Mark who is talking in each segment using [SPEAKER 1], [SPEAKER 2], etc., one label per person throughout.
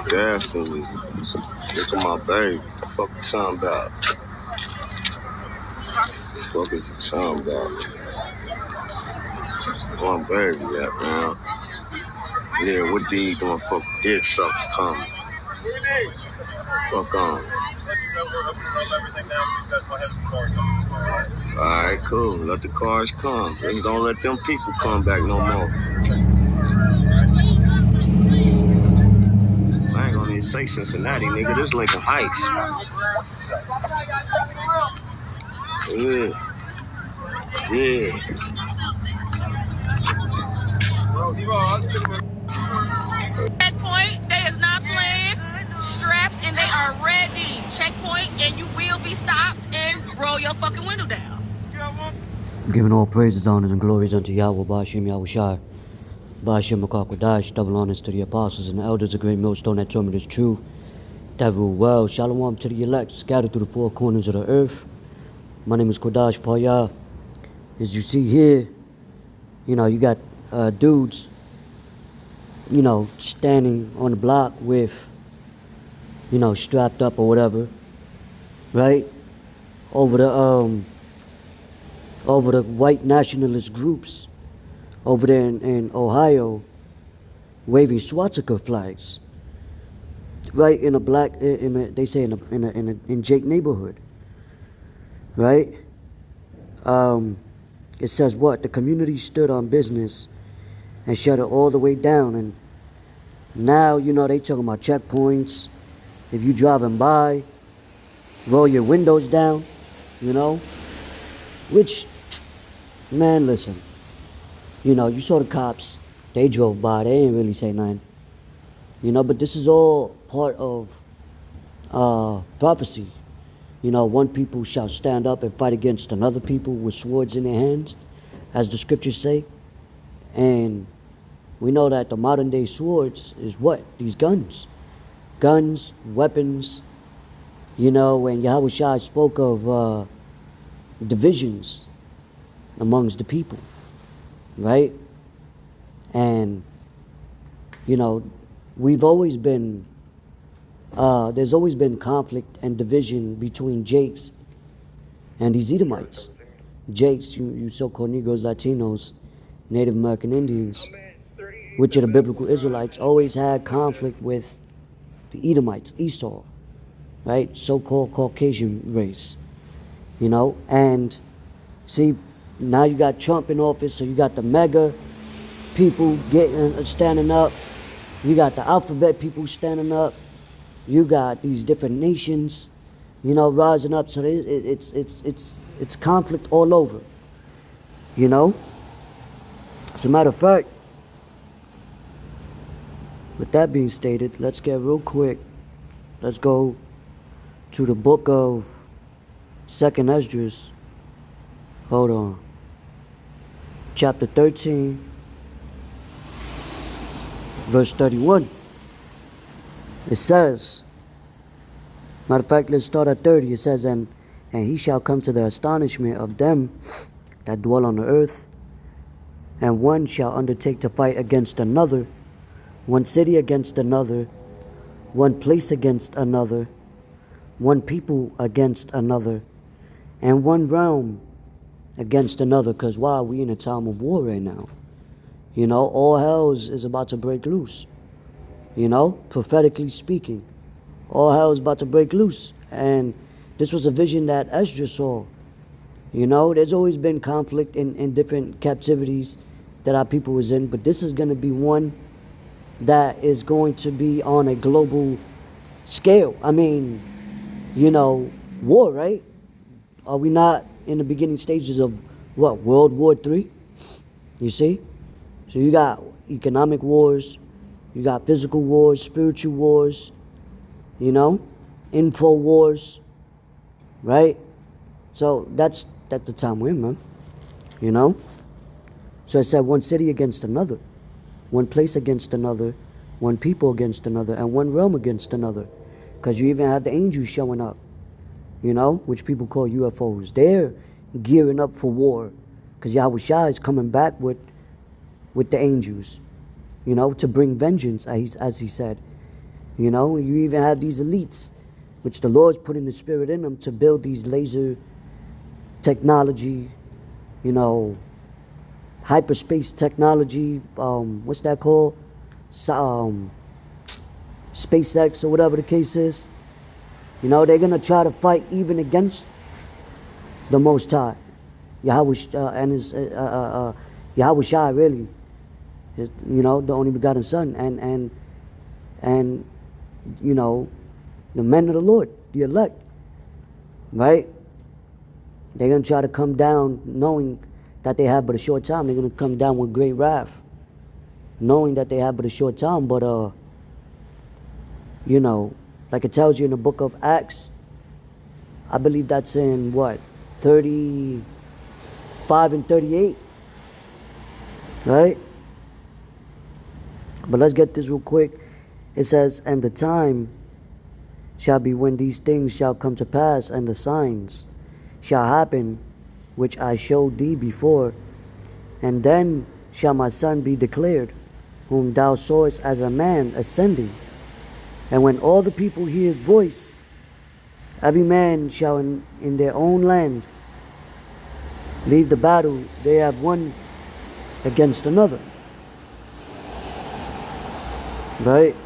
[SPEAKER 1] Definitely. Look at my baby. Fuck you talking about? Fuck is you talking about? My baby, yeah, man. Yeah, what these motherfucking dick suckers coming? Fuck on. Alright, cool. Let the cars come. Just don't let them people come back no more. I ain't gonna even say Cincinnati, nigga. This Lincoln Heights. Yeah. Yeah.
[SPEAKER 2] Checkpoint, they is not playing. Straps and they are ready. Checkpoint and you will be stopped and roll your fucking window down.
[SPEAKER 3] Giving all praises, honors, and glories unto Yahweh, Ba'ashem Yahushai, Ba'ashem Makakwadash, double honors to the apostles and the elders, a great millstone that determined is true, that rule well. Shalom to the elect, scattered through the four corners of the earth. My name is Kodash Paya. As you see here, you know, you got dudes, you know, standing on the block with, you know, strapped up or whatever, right? Over the white nationalist groups over there in Ohio, waving swastika flags, right in a black, they say in Jake neighborhood, right? It says what? The community stood on business and shut it all the way down, and now, you know, they talking about checkpoints. If you driving by, roll your windows down, you know, which, man, listen, you know, you saw the cops, they drove by, they didn't really say nothing, you know, but this is all part of prophecy. You know, one people shall stand up and fight against another people with swords in their hands, as the scriptures say. And we know that the modern day swords is what? These guns. Guns, weapons, you know, when Yahweh Shai spoke of divisions amongst the people, right? And, you know, we've always been, there's always been conflict and division between Jakes and these Edomites. Jakes, you so-called Negroes, Latinos, Native American Indians, which are the biblical Israelites, always had conflict with the Edomites, Esau, right? So-called Caucasian race, you know? And see, now you got Trump in office, so you got the mega people standing up. You got the alphabet people standing up. You got these different nations, you know, rising up. So it's conflict all over, you know? As a matter of fact, with that being stated, let's get real quick. Let's go to the book of 2nd Esdras. Hold on. Chapter 13, verse 31. It says, matter of fact, let's start at 30. It says, and he shall come to the astonishment of them that dwell on the earth, and one shall undertake to fight against another, one city against another, one place against another, one people against another, and one realm against another. Because why? We in a time of war right now. You know, all hell is about to break loose. You know, prophetically speaking, all hell is about to break loose. And this was a vision that Esdras saw. You know, there's always been conflict in different captivities that our people was in, but this is going to be one that is going to be on a global scale. I mean, you know, war, right? Are we not in the beginning stages of what, World War III? You see? So you got economic wars, you got physical wars, spiritual wars, you know, info wars, right? So that's the time we're in, man. You know? So it said one city against another, one place against another, one people against another, and one realm against another. Because you even have the angels showing up, you know, which people call UFOs. They're gearing up for war. Because Yahweh Shai is coming back with the angels, you know, to bring vengeance, as he said. You know, you even have these elites, which the Lord's putting the spirit in them to build these laser technology, you know, hyperspace technology, what's that called? SpaceX or whatever the case is. You know, they're going to try to fight even against the Most High. Yahweh and his, Yahweh Shai, really. His, you know, the only begotten Son. And, you know, the men of the Lord, the elect. Right? They're going to try to come down knowing that they have but a short time. They're going to come down with great wrath, knowing that they have but a short time. But, you know, like it tells you in the book of Acts, I believe that's in what, 35 and 38, right? But let's get this real quick. It says, and the time shall be when these things shall come to pass, and the signs shall happen, which I showed thee before. And then shall my Son be declared, whom thou sawest as a man ascending. And when all the people hear his voice, every man shall in their own land leave the battle they have won against another. Right?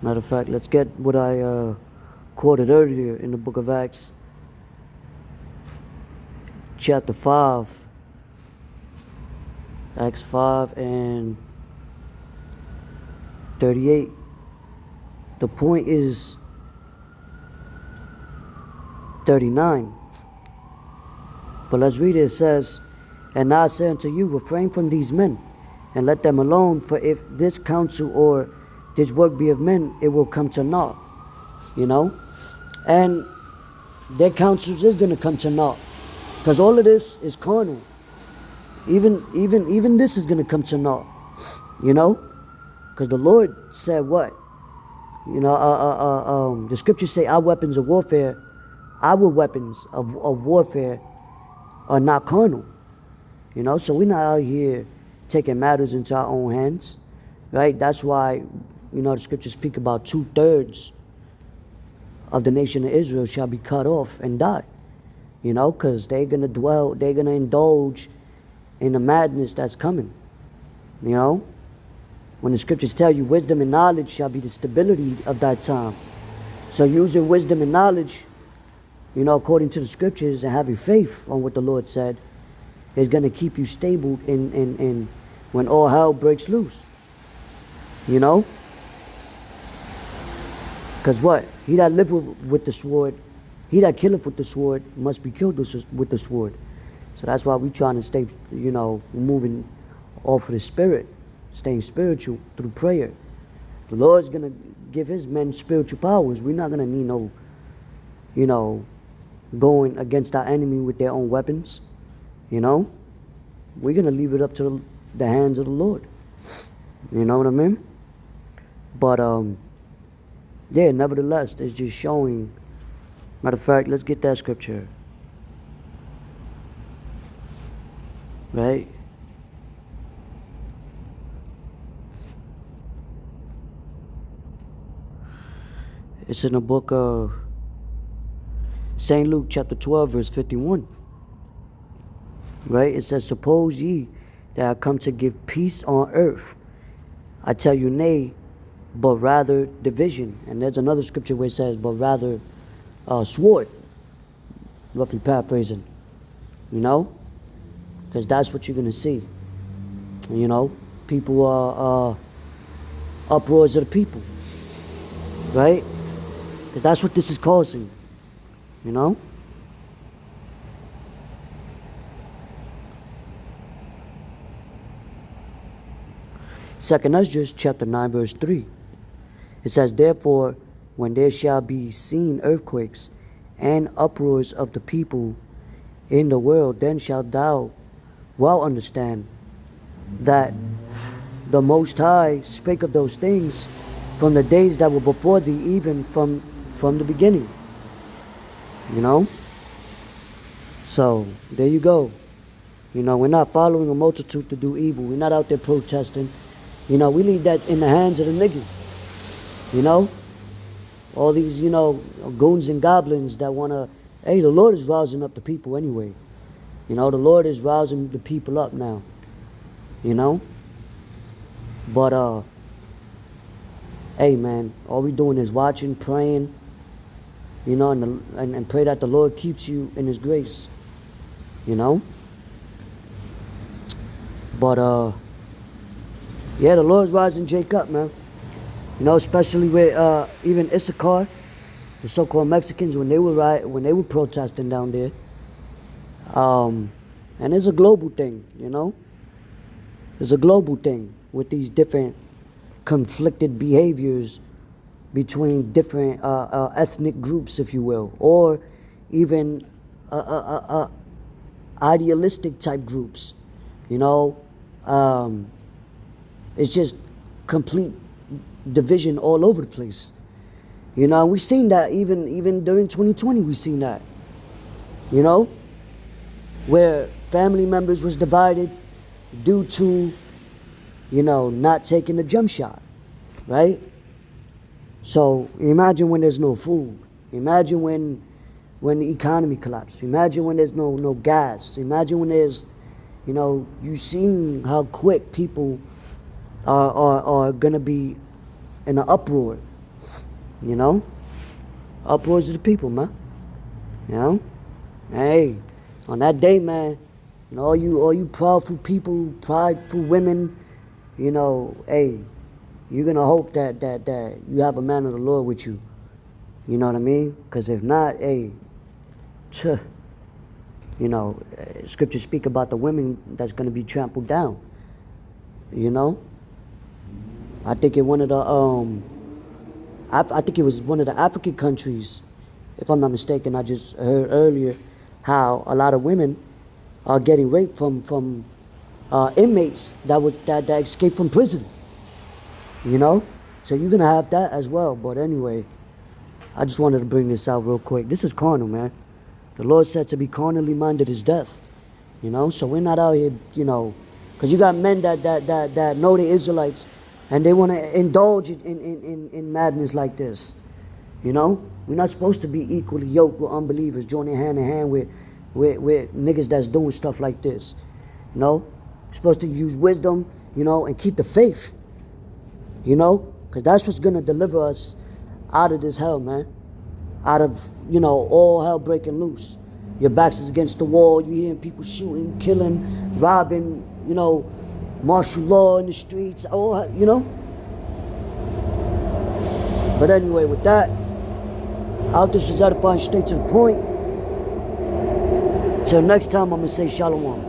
[SPEAKER 3] Matter of fact, let's get what I quoted earlier in the book of Acts, chapter 5. Acts 5 and 38. The point is 39. But let's read it. It says, and now I say unto you, refrain from these men, and let them alone, for if this counsel or this work be of men, it will come to naught. You know? And their counsels is going to come to naught. Because all of this is carnal. Even this is going to come to naught. You know? Because the Lord said what? You know, the scriptures say our weapons of warfare are not carnal. You know? So we're not out here taking matters into our own hands. Right? That's why, you know, the scriptures speak about 2/3 of the nation of Israel shall be cut off and die. You know, because they're going to indulge in the madness that's coming. You know, when the scriptures tell you wisdom and knowledge shall be the stability of that time. So using wisdom and knowledge, you know, according to the scriptures, and having faith on what the Lord said, is going to keep you stable in when all hell breaks loose. You know? Because what? He that liveth with the sword, he that killeth with the sword must be killed with the sword. So that's why we trying to stay, you know, moving off of the spirit, staying spiritual through prayer. The Lord's going to give his men spiritual powers. We're not going to need no, you know, going against our enemy with their own weapons. You know? We're going to leave it up to the hands of the Lord. You know what I mean? But, yeah, nevertheless, it's just showing. Matter of fact, let's get that scripture. Right? It's in the book of St. Luke chapter 12 verse 51. Right? It says, suppose ye that I come to give peace on earth. I tell you nay, but rather division. And there's another scripture where it says, but rather sword. Roughly paraphrasing. You know? Because that's what you're going to see. You know? People are uproars of the people. Right? Because that's what this is causing. You know? Second Esdras chapter 9 verse 3. It says, therefore, when there shall be seen earthquakes and uproars of the people in the world, then shalt thou well understand that the Most High spake of those things from the days that were before thee, even from the beginning. You know? So, there you go. You know, we're not following a multitude to do evil. We're not out there protesting. You know, we leave that in the hands of the niggas. You know? All these, you know, goons and goblins that want to... Hey, the Lord is rousing up the people anyway. You know, the Lord is rousing the people up now. You know? But, hey, man, all we doing is watching, praying, you know, and pray that the Lord keeps you in His grace. You know? But, yeah, the Lord's rising Jake up, man. You know, especially with even Issachar, the so-called Mexicans, when they were protesting down there. And it's a global thing, you know. It's a global thing with these different conflicted behaviors between different ethnic groups, if you will, or even idealistic type groups. You know, it's just complete division all over the place. You know, we seen that even during 2020, we seen that. You know, where family members was divided due to, you know, not taking the jump shot, right? So imagine when there's no food. Imagine when the economy collapses. Imagine when there's no gas. Imagine when there's, you know, you seen how quick people are gonna be in an uproar. You know? Uproars of the people, man. You know? Hey, on that day, man, you know, all you proudful people, prideful women, you know, hey, you're gonna hope that you have a man of the Lord with you. You know what I mean? Because if not, hey, you know, scriptures speak about the women that's gonna be trampled down. You know? I think in one of the I think it was one of the African countries, if I'm not mistaken. I just heard earlier how a lot of women are getting raped from inmates that escaped from prison. You know, so you're gonna have that as well. But anyway, I just wanted to bring this out real quick. This is carnal, man. The Lord said to be carnally minded is death. You know, so we're not out here, you know, because you got men that know the Israelites, and they want to indulge in madness like this. You know? We're not supposed to be equally yoked with unbelievers, joining hand in hand with niggas that's doing stuff like this. You know? We're supposed to use wisdom, you know, and keep the faith. You know? Because that's what's going to deliver us out of this hell, man. Out of, you know, all hell breaking loose. Your backs is against the wall. You hearing people shooting, killing, robbing, you know, martial law in the streets, all, you know. But anyway, with that, out this is edifying, straight to the point. Till next time, I'm going to say shalom.